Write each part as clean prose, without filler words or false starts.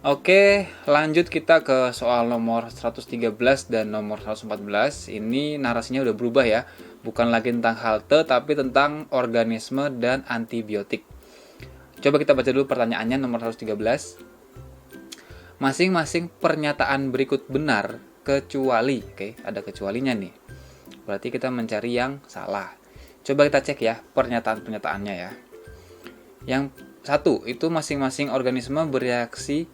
Oke, lanjut kita ke soal nomor 113 dan nomor 114. Ini narasinya udah berubah ya. Bukan lagi tentang halte, tapi tentang organisme dan antibiotik. Coba kita baca dulu pertanyaannya nomor 113. Masing-masing pernyataan berikut benar kecuali, oke, ada kecualinya nih. Berarti kita mencari yang salah. Coba kita cek ya pernyataan-pernyataannya ya. Yang satu, itu masing-masing organisme bereaksi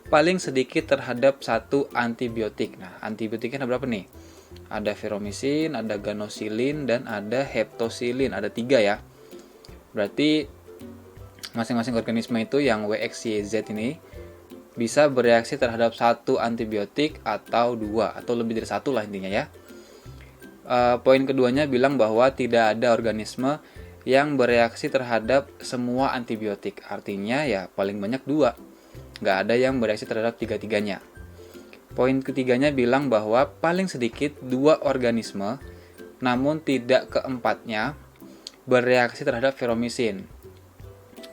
paling sedikit terhadap satu antibiotik. Nah, antibiotiknya ada berapa nih? Ada feromycin, ada ganosilin, dan ada heptosilin. Ada 3 ya. Berarti masing-masing organisme itu yang WXYZ ini bisa bereaksi terhadap satu antibiotik atau 2 atau lebih dari 1 lah intinya ya. Poin keduanya bilang bahwa tidak ada organisme yang bereaksi terhadap semua antibiotik. Artinya ya paling banyak 2. Nggak ada yang bereaksi terhadap tiga-tiganya. Poin ketiganya bilang bahwa paling sedikit 2 organisme, namun tidak keempatnya, bereaksi terhadap feromycin.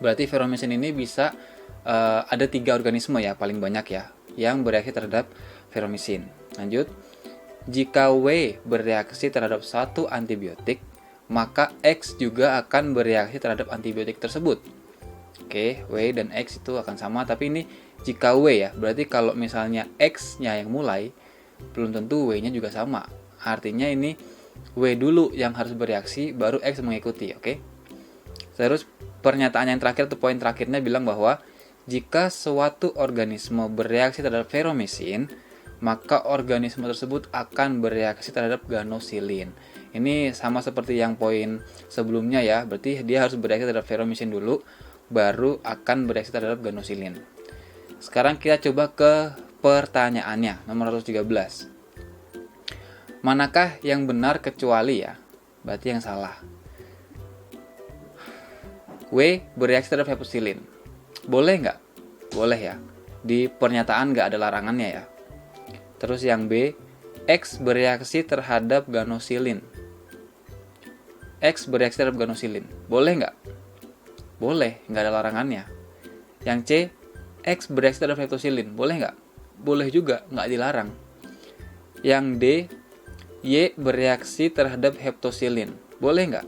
Berarti feromycin ini bisa ada 3 organisme ya, paling banyak ya, yang bereaksi terhadap feromycin. Lanjut, jika W bereaksi terhadap satu antibiotik, maka X juga akan bereaksi terhadap antibiotik tersebut. Oke, W dan X itu akan sama, tapi ini jika W ya, berarti kalau misalnya X-nya yang mulai, belum tentu W-nya juga sama. Artinya ini W dulu yang harus bereaksi, baru X mengikuti, oke? Terus pernyataan yang terakhir, atau poin terakhirnya bilang bahwa jika suatu organisme bereaksi terhadap feromycin, maka organisme tersebut akan bereaksi terhadap ganosilin. Ini sama seperti yang poin sebelumnya ya, berarti dia harus bereaksi terhadap feromycin dulu, baru akan bereaksi terhadap ganosilin. Sekarang kita coba ke pertanyaannya, nomor 113. Manakah yang benar kecuali ya? Berarti yang salah. W bereaksi terhadap heptosilin. Boleh nggak? Boleh ya. Di pernyataan nggak ada larangannya ya. Terus yang B, X bereaksi terhadap ganosilin. X bereaksi terhadap ganosilin. Boleh nggak? Boleh, nggak ada larangannya. Yang C, X bereaksi terhadap heptosilin. Boleh nggak? Boleh juga, nggak dilarang. Yang D, Y bereaksi terhadap heptosilin. Boleh nggak?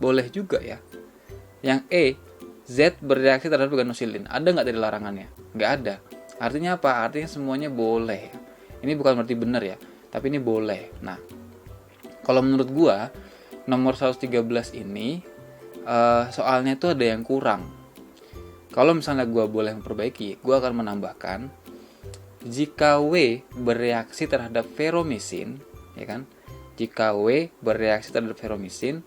Boleh juga ya. Yang E, Z bereaksi terhadap ganosilin. Ada nggak dari larangannya? Nggak ada. Artinya apa? Artinya semuanya boleh. Ini bukan berarti benar ya, tapi ini boleh. Nah, kalau menurut gua, nomor 113 ini soalnya itu ada yang kurang. Kalau misalnya gue boleh memperbaiki, gue akan menambahkan jika W bereaksi terhadap feromycin, ya kan? Jika W bereaksi terhadap feromycin,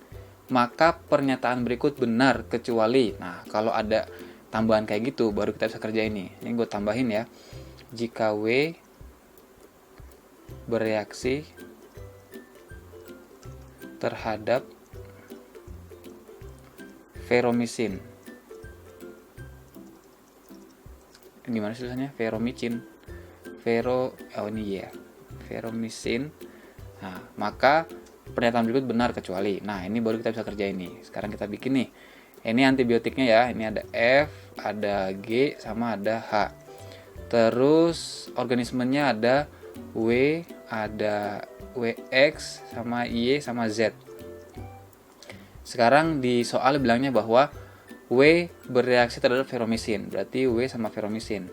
maka pernyataan berikut benar kecuali. Nah, kalau ada tambahan kayak gitu, baru kita bisa kerja ini. Ini gue tambahin ya. Jika W bereaksi terhadap feromycin. Gimana sih tulisannya? Feromycin. Feromycin. Nah, maka pernyataan berikut benar kecuali. Nah, ini baru kita bisa kerja ini. Sekarang kita bikin nih. Ini antibiotiknya ya. Ini ada F, ada G, sama ada H. Terus organismenya ada W, ada WX, sama Y, sama Z. Sekarang di soal bilangnya bahwa W bereaksi terhadap feromycin. Berarti W sama feromycin.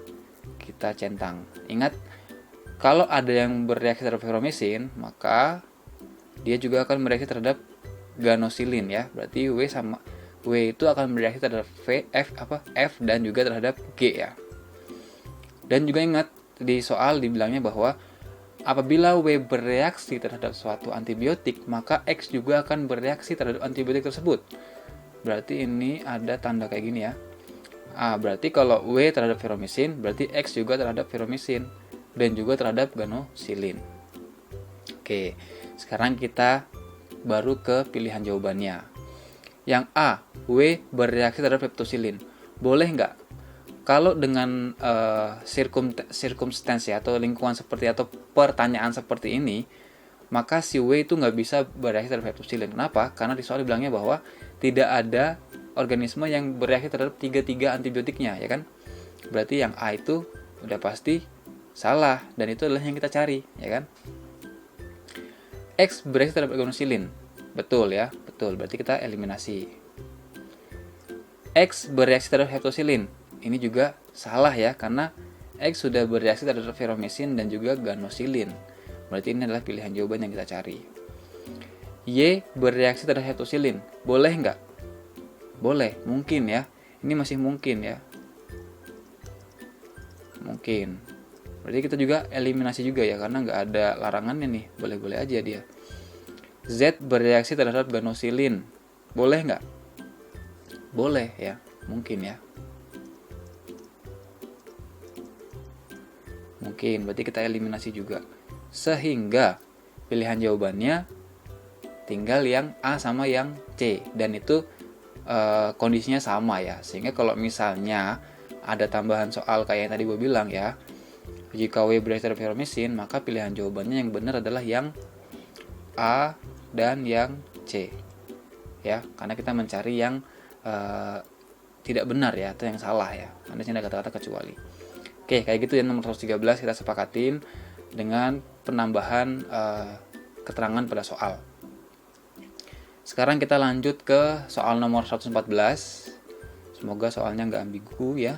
Kita centang. Ingat, kalau ada yang bereaksi terhadap feromycin, maka dia juga akan bereaksi terhadap ganosilin ya. Berarti W itu akan bereaksi terhadap F dan juga terhadap G ya. Dan juga ingat, di soal dibilangnya bahwa apabila W bereaksi terhadap suatu antibiotik, maka X juga akan bereaksi terhadap antibiotik tersebut. Berarti ini ada tanda kayak gini ya. Berarti kalau W terhadap feromycin, berarti X juga terhadap feromycin dan juga terhadap ganosilin. Oke, sekarang kita baru ke pilihan jawabannya. Yang A, W bereaksi terhadap heptosilin. Boleh nggak? Kalau dengan circumstance ya, atau lingkungan seperti atau pertanyaan seperti ini, maka si W itu nggak bisa bereaksi terhadap heptosilin. Kenapa? Karena di soal bilangnya bahwa tidak ada organisme yang bereaksi terhadap tiga antibiotiknya, ya kan? Berarti yang A itu udah pasti salah, dan itu adalah yang kita cari, ya kan? X bereaksi terhadap ganosilin. Betul ya, betul. Berarti kita eliminasi. X bereaksi terhadap heptosilin. Ini juga salah ya, karena X sudah bereaksi terhadap ferromesin dan juga ganosilin. Berarti ini adalah pilihan jawaban yang kita cari. Y bereaksi terhadap heptosilin. Boleh nggak? Boleh, mungkin ya. Ini masih mungkin ya. Mungkin. Berarti kita juga eliminasi juga ya, karena nggak ada larangannya nih. Boleh-boleh aja dia. Z bereaksi terhadap ganosilin. Boleh nggak? Boleh ya, mungkin ya. Mungkin, berarti kita eliminasi juga. Sehingga pilihan jawabannya tinggal yang A sama yang C. Dan itu kondisinya sama ya. Sehingga kalau misalnya ada tambahan soal kayak yang tadi gue bilang ya, jika W bereaksi terhadap ferromesin, maka pilihan jawabannya yang benar adalah yang A dan yang C. Ya, karena kita mencari yang tidak benar ya, atau yang salah ya. Karena sini ada kata-kata kecuali. Oke, kayak gitu ya, nomor 113 kita sepakatin dengan penambahan keterangan pada soal. Sekarang kita lanjut ke soal nomor 114. Semoga soalnya nggak ambigu ya.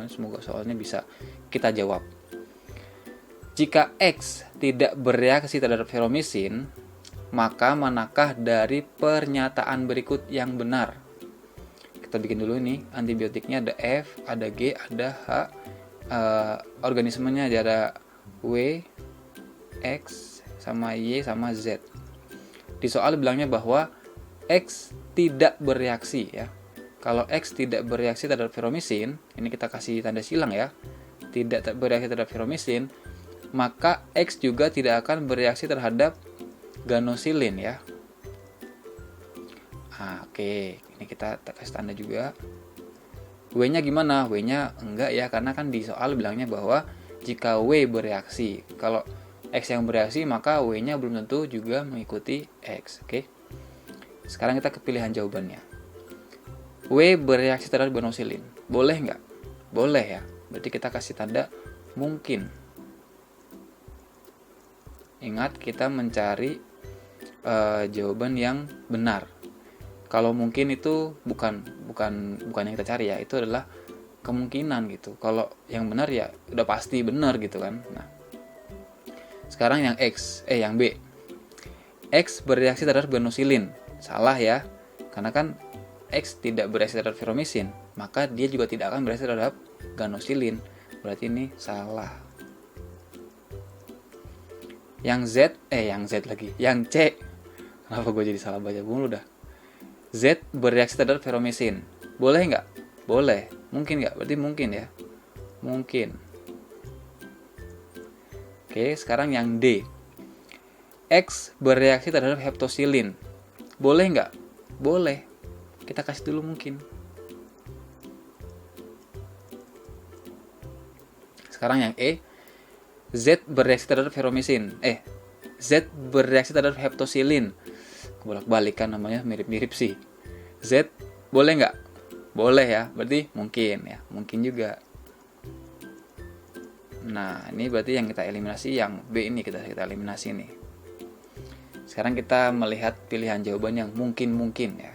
Semoga soalnya bisa kita jawab. Jika X tidak bereaksi terhadap ferromesin, maka manakah dari pernyataan berikut yang benar? Kita bikin dulu nih, antibiotiknya ada F, ada G, ada H, organismenya ada W, X, sama Y, sama Z. Di soal bilangnya bahwa X tidak bereaksi ya. Kalau X tidak bereaksi terhadap ferromesin, ini kita kasih tanda silang ya, tidak bereaksi terhadap ferromesin, maka X juga tidak akan bereaksi terhadap ganosilin ya. Oke, ini kita kasih tanda juga. W-nya gimana? W-nya enggak ya, karena kan di soal bilangnya bahwa jika W bereaksi, kalau X yang bereaksi maka W-nya belum tentu juga mengikuti X. Oke. Sekarang kita ke pilihan jawabannya. W bereaksi terhadap ganosilin. Boleh nggak? Boleh ya. Berarti kita kasih tanda mungkin. Ingat, kita mencari jawaban yang benar. Kalau mungkin itu bukan yang kita cari ya, itu adalah kemungkinan gitu. Kalau yang benar ya udah pasti benar gitu kan. Nah, sekarang yang yang B. X bereaksi terhadap ganosilin. Salah ya, karena kan X tidak bereaksi terhadap ferromesin, maka dia juga tidak akan bereaksi terhadap ganosilin. Berarti ini salah. Yang C. Kenapa gue jadi salah baca mulu dah? Z bereaksi terhadap ferromesin. Boleh nggak? Boleh. Mungkin nggak? Berarti mungkin ya. Mungkin. Oke, sekarang yang D. X bereaksi terhadap heptosilin. Boleh nggak? Boleh. Kita kasih dulu mungkin. Sekarang yang E. Z bereaksi terhadap ferromesin. Z bereaksi terhadap heptosilin. Bolak-balik kan namanya, mirip-mirip sih. Z boleh nggak? Boleh ya, berarti mungkin ya, mungkin juga. Nah, ini berarti yang kita eliminasi yang B ini kita eliminasi nih. Sekarang kita melihat pilihan jawaban yang mungkin-mungkin ya.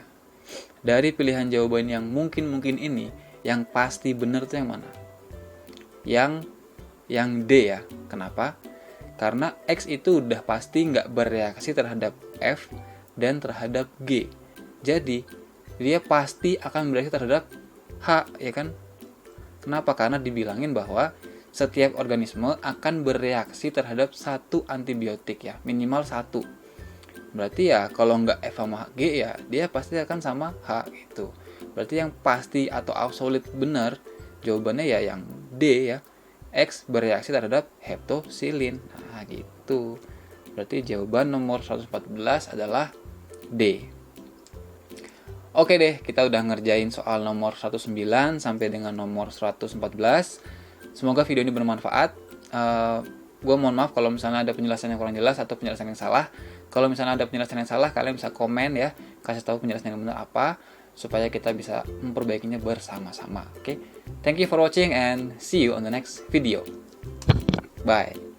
Dari pilihan jawaban yang mungkin-mungkin ini, yang pasti benar itu yang mana? Yang D ya. Kenapa? Karena X itu udah pasti nggak bereaksi terhadap F dan terhadap G. Jadi, dia pasti akan bereaksi terhadap H, ya kan? Kenapa? Karena dibilangin bahwa setiap organisme akan bereaksi terhadap satu antibiotik ya, minimal satu. Berarti ya kalau nggak F sama G ya, dia pasti akan sama H gitu. Berarti yang pasti atau absolut benar jawabannya ya yang D ya. X bereaksi terhadap heptosilin. Nah, gitu. Berarti jawaban nomor 114 adalah D. Oke deh, kita udah ngerjain soal nomor 109 sampai dengan nomor 114. Semoga video ini bermanfaat. Gue mohon maaf kalau misalnya ada penjelasan yang kurang jelas atau penjelasan yang salah. Kalau misalnya ada penjelasan yang salah, kalian bisa komen ya, kasih tahu penjelasan yang benar apa. supaya kita bisa memperbaikinya bersama-sama. Oke. Thank you for watching and see you on the next video. Bye.